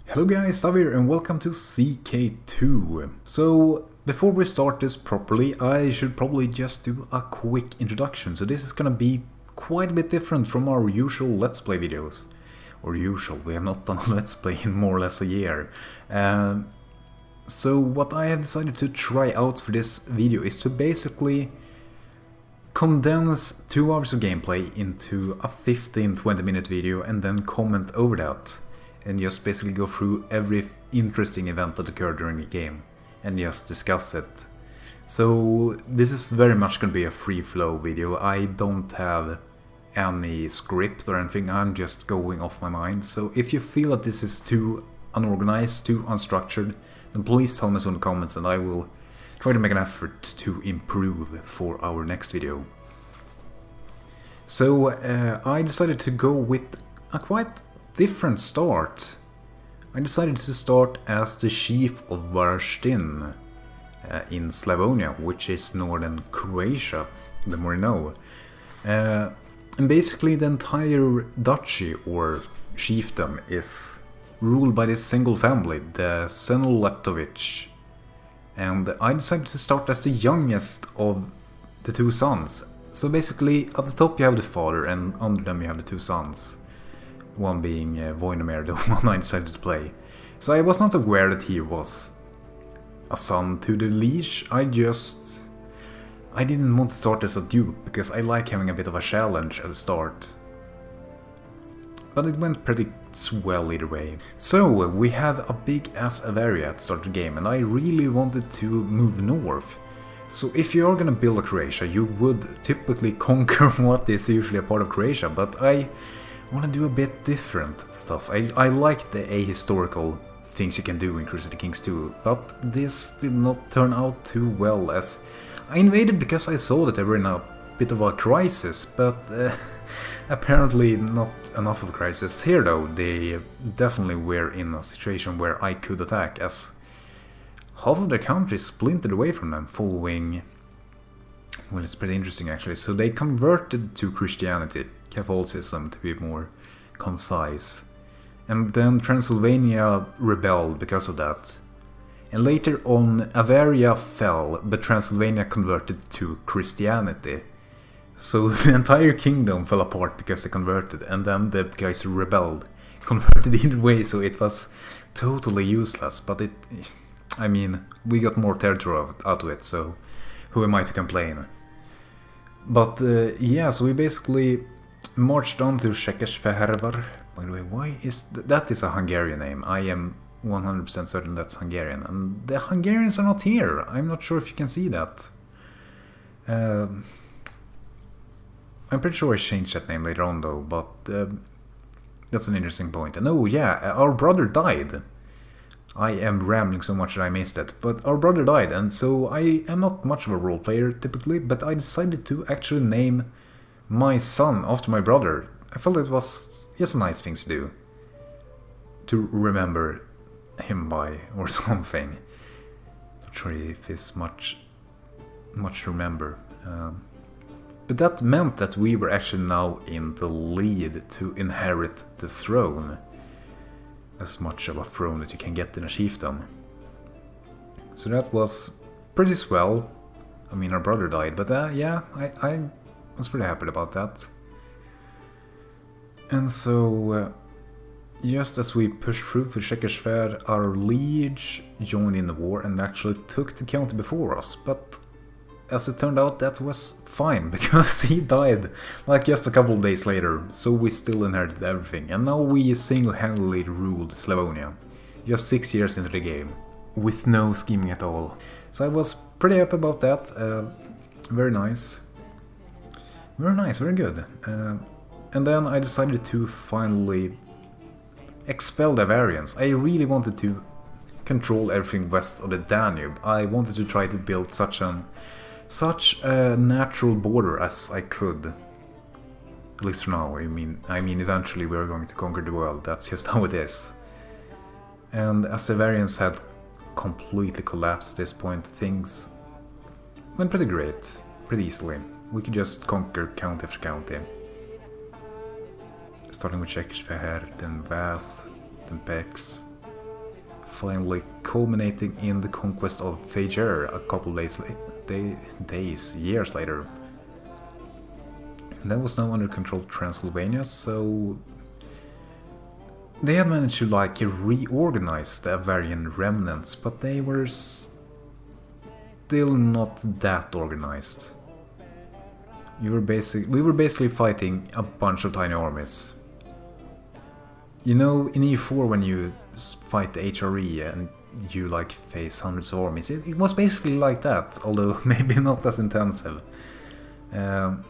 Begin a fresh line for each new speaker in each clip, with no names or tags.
Hello guys, Stav here and welcome to CK2. So, before we start this properly, I should probably just do a quick introduction. So this is gonna be quite a bit different from our usual Let's Play videos. Or usual, we have not done a Let's Play in more or less a year. So what I have decided to try out for this video is to basically condense 2 hours of gameplay into a 15-20 minute video and then comment over that. And just basically go through every interesting event that occurred during the game and just discuss it. So this is very much going to be a free flow video. I don't have any script or anything, I'm just going off my mind. So if you feel that this is too unorganized, too unstructured, then please tell me so in the comments and I will try to make an effort to improve for our next video. So I decided to go with a quite different start. I decided to start as the chief of Varstin in Slavonia, which is northern Croatia, the more you know. And basically the entire duchy or chiefdom is ruled by this single family, the Senoletovic. And I decided to start as the youngest of the 2 sons. So basically at the top you have the father and under them you have the 2 sons. One being Voinomir, the one I decided to play. So I was not aware that he was a son to the liege. I didn't want to start as a duke, because I like having a bit of a challenge at the start. But it went pretty swell either way. So we have a big ass area at the start of the game, and I really wanted to move north. So if you are gonna build a Croatia, you would typically conquer what is usually a part of Croatia, but I want to do a bit different stuff. I like the ahistorical things you can do in Crusader Kings 2, but this did not turn out too well, as I invaded because I saw that they were in a bit of a crisis, but apparently not enough of a crisis. Here though, they definitely were in a situation where I could attack, as half of their country splintered away from them following... Well, it's pretty interesting actually. So they converted to Christianity, Catholicism to be more concise. And then Transylvania rebelled because of that. And later on, Avaria fell, but Transylvania converted to Christianity. So the entire kingdom fell apart because they converted, and then the guys who rebelled converted either way, so it was totally useless. But I mean, we got more territory out of it, so who am I to complain? But yeah, so we basically marched on to Székesfehérvár. By the way, why is that is a Hungarian name? I am 100% certain that's Hungarian, and the Hungarians are not here. I'm not sure if you can see that. I'm pretty sure I changed that name later on though, but that's an interesting point. And oh yeah, our brother died. I am rambling so much that I missed it, but our brother died, and so I am not much of a role player typically, but I decided to actually name my son after my brother. I felt it was just a nice thing to do, to remember him by, or something. Not sure if it's much to remember. But that meant that we were actually now in the lead to inherit the throne. As much of a throne that you can get in a chiefdom. So that was pretty swell. I mean, our brother died, but yeah, I was pretty happy about that. And so, just as we pushed through for Székesfehérvár, our liege joined in the war and actually took the county before us, but as it turned out, that was fine, because he died like just a couple of days later, so we still inherited everything, and now we single-handedly ruled Slavonia, just 6 years into the game, with no scheming at all. So I was pretty happy about that. Very nice. Very good. And then I decided to finally expel the Avarians. I really wanted to control everything west of the Danube. I wanted to try to build such a natural border as I could. At least for now. I mean eventually we are going to conquer the world. That's just how it is. And as the Variants had completely collapsed at this point, things went pretty great, pretty easily. We could just conquer county after county. Starting with Székesfehérvár, then Vassal, then Pex, finally culminating in the conquest of Fajer a couple years later. That was now under control of Transylvania, so they had managed to like reorganize the Avarian remnants, but they were still not that organized. We were basically fighting a bunch of tiny armies. You know, in E4 when you fight the HRE and you like face hundreds of armies, it was basically like that, although maybe not as intensive. And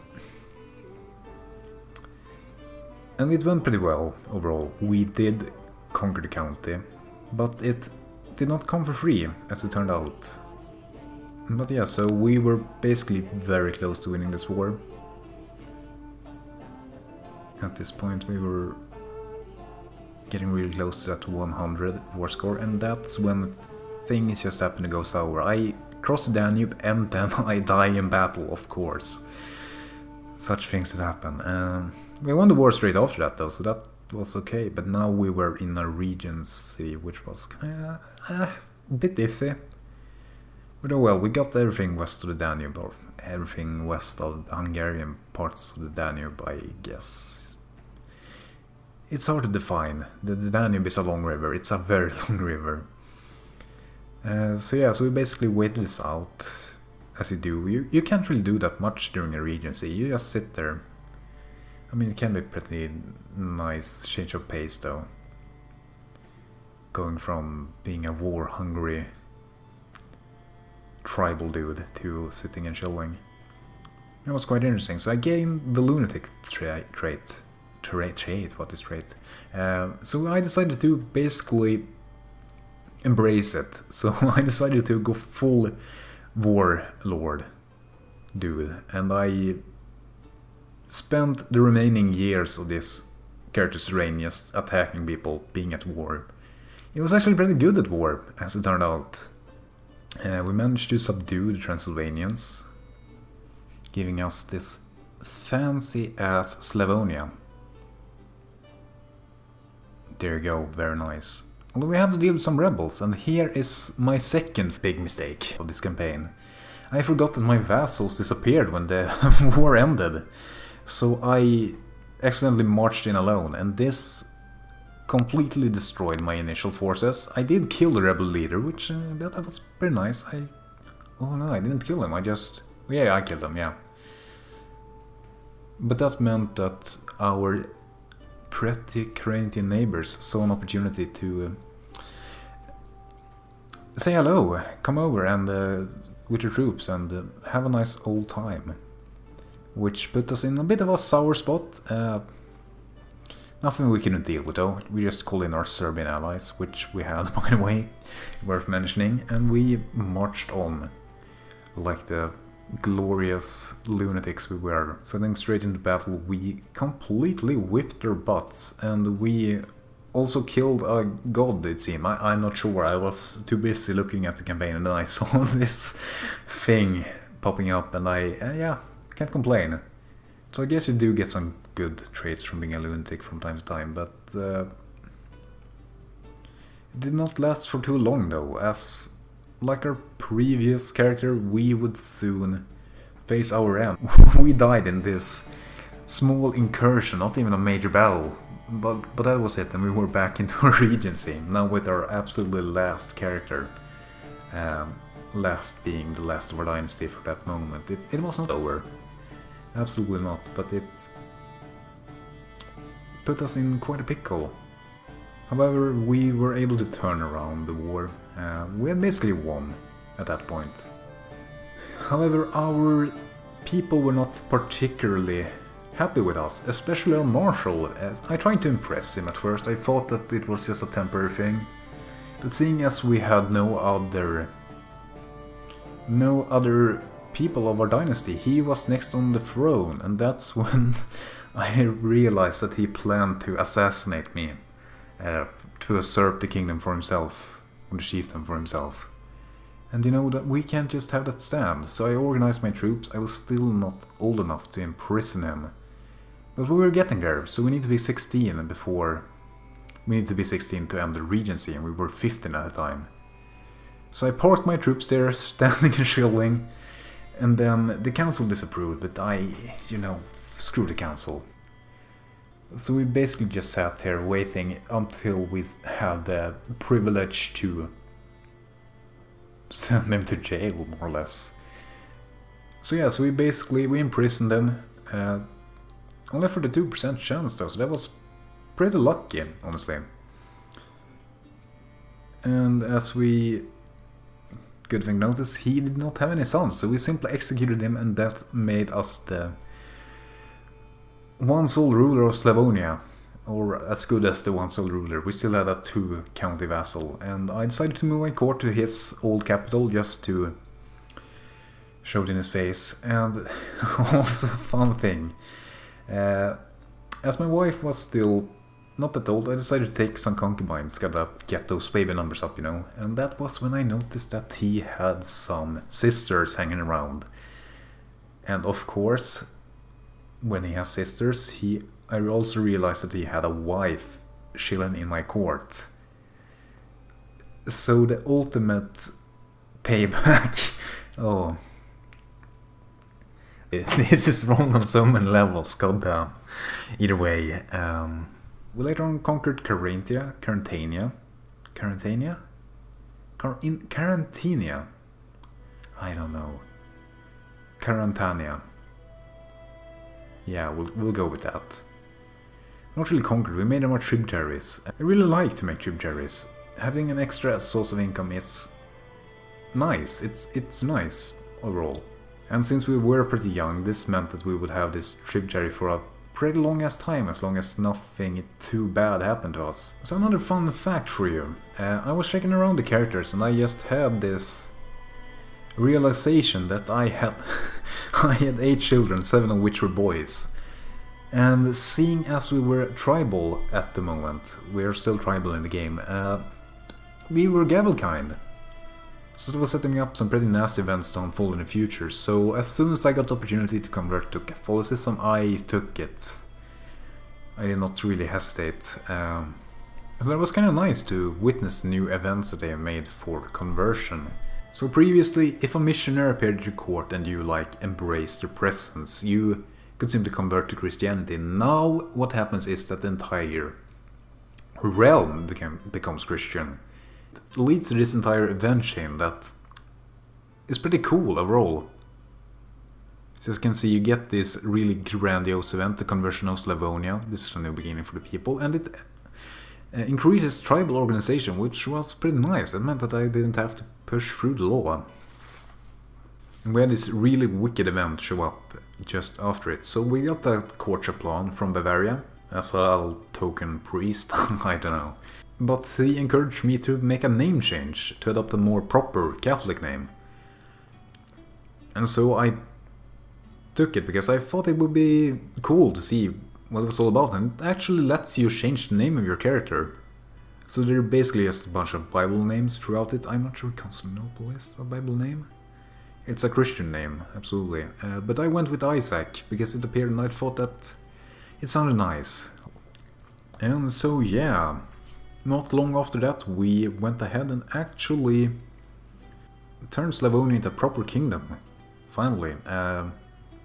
it went pretty well overall. We did conquer the county, but it did not come for free, as it turned out. But yeah, so we were basically very close to winning this war. At this point we were getting really close to that 100 war score, and that's when things just happened to go sour. I cross the Danube and then I die in battle, of course. Such things that happen. We won the war straight after that though, so that was okay, but now we were in a Regency, which was a bit iffy. But oh well, we got everything west of the Danube, or everything west of the Hungarian parts of the Danube, I guess. It's hard to define. The Danube is a long river, it's a very long river. So yeah, so we basically waited this out, as you do. You can't really do that much during a Regency, you just sit there. I mean, it can be pretty nice change of pace though. Going from being a war-hungry tribal dude to sitting and chilling. It was quite interesting. So I gained the lunatic trait. What is trait? So I decided to basically embrace it. So I decided to go full warlord dude, and I spent the remaining years of this character's reign just attacking people, being at war. It was actually pretty good at war, as it turned out. We managed to subdue the Transylvanians, giving us this fancy-ass Slavonia. There you go, very nice. Although we had to deal with some rebels, and here is my second big mistake of this campaign. I forgot that my vassals disappeared when the war ended, so I accidentally marched in alone, and this completely destroyed my initial forces. I did kill the rebel leader, which that was pretty nice. Oh no, I didn't kill him, I killed him, yeah. But that meant that our pretty Carinthian neighbors saw an opportunity to say hello, come over and with your troops and have a nice old time. Which put us in a bit of a sour spot. Nothing we couldn't deal with though. We just called in our Serbian allies, which we had by the way, worth mentioning, and we marched on like the glorious lunatics we were. So then straight into battle we completely whipped their butts, and we also killed a god, it seemed. I'm not sure, I was too busy looking at the campaign and then I saw this thing popping up and yeah, can't complain. So I guess you do get some good traits from being a lunatic from time to time, but it did not last for too long though, as like our previous character we would soon face our end. We died in this small incursion, not even a major battle, but that was it, and we were back into a Regency, now with our absolutely last character. Last being the last of our dynasty for that moment. It wasn't over. Absolutely not, but it put us in quite a pickle. However, we were able to turn around the war. We had basically won at that point. However, our people were not particularly happy with us, especially our marshal. As I tried to impress him at first, I thought that it was just a temporary thing. But seeing as we had no other people of our dynasty, he was next on the throne, and that's when I realized that he planned to assassinate me, to usurp the kingdom for himself, or the chiefdom for himself. And you know that we can't just have that stand, so I organized my troops. I was still not old enough to imprison him, but we were getting there, so we need to be 16 before we need to be 16 to end the Regency, and we were 15 at the time. So I parked my troops there, standing and shilling, and then the council disapproved, but I, screw the council. So we basically just sat here waiting until we had the privilege to send them to jail, more or less. So yeah, so we imprisoned them, only for the 2% chance though, so that was pretty lucky, honestly. And as we good thing notice, he did not have any sons, so we simply executed him, and that made us the one sole ruler of Slavonia, or as good as the one sole ruler. We still had a 2-county vassal, and I decided to move my court to his old capital just to show it in his face. And also a fun thing, as my wife was still not that old, I decided to take some concubines, gotta get those baby numbers up, and that was when I noticed that he had some sisters hanging around. And of course, when he has sisters, I also realized that he had a wife chilling in my court. So the ultimate payback. Oh. This is wrong on so many levels, goddamn. Either way, we later on conquered Carantania. I don't know. Carantania. Yeah, we'll go with that. Not really conquered, we made them our tributaries. I really like to make tributaries. Having an extra source of income is nice. It's nice overall. And since we were pretty young, this meant that we would have this tributary for a pretty long ass time, as long as nothing too bad happened to us. So another fun fact for you. I was checking around the characters, and I just had this realization that I had I had 8 children, 7 of which were boys. And seeing as we were tribal at the moment, we are still tribal in the game, we were Gavelkind. So that was setting up some pretty nasty events to unfold in the future, so as soon as I got the opportunity to convert to Catholicism, I took it. I did not really hesitate. So it was kind of nice to witness the new events that they have made for conversion. So previously, if a missionary appeared at your court and you embraced their presence, you could simply convert to Christianity. Now what happens is that the entire realm becomes Christian. It leads to this entire event chain that is pretty cool overall. So as you can see, you get this really grandiose event, the conversion of Slavonia. This is a new beginning for the people, and it increases tribal organization, which was pretty nice. That meant that I didn't have to push through the law. And we had this really wicked event show up just after it. So we got the courtship plan from Bavaria as a token priest, I don't know. But he encouraged me to make a name change, to adopt a more proper Catholic name. And so I took it because I thought it would be cool to see what it was all about, and it actually lets you change the name of your character. So they're basically just a bunch of Bible names throughout it. I'm not sure Constantinople is a Bible name. It's a Christian name, absolutely. But I went with Isaac because it appeared and I thought that it sounded nice. And so yeah, not long after that we went ahead and actually turned Slavonia into a proper kingdom. Finally.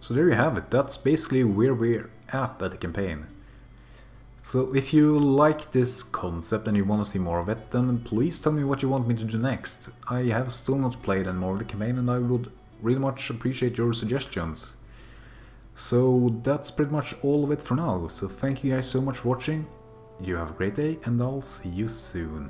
So there you have it. That's basically where we're at the campaign. So if you like this concept and you want to see more of it, then please tell me what you want me to do next. I have still not played any more of the campaign and I would really much appreciate your suggestions. So that's pretty much all of it for now. So thank you guys so much for watching. You have a great day and I'll see you soon.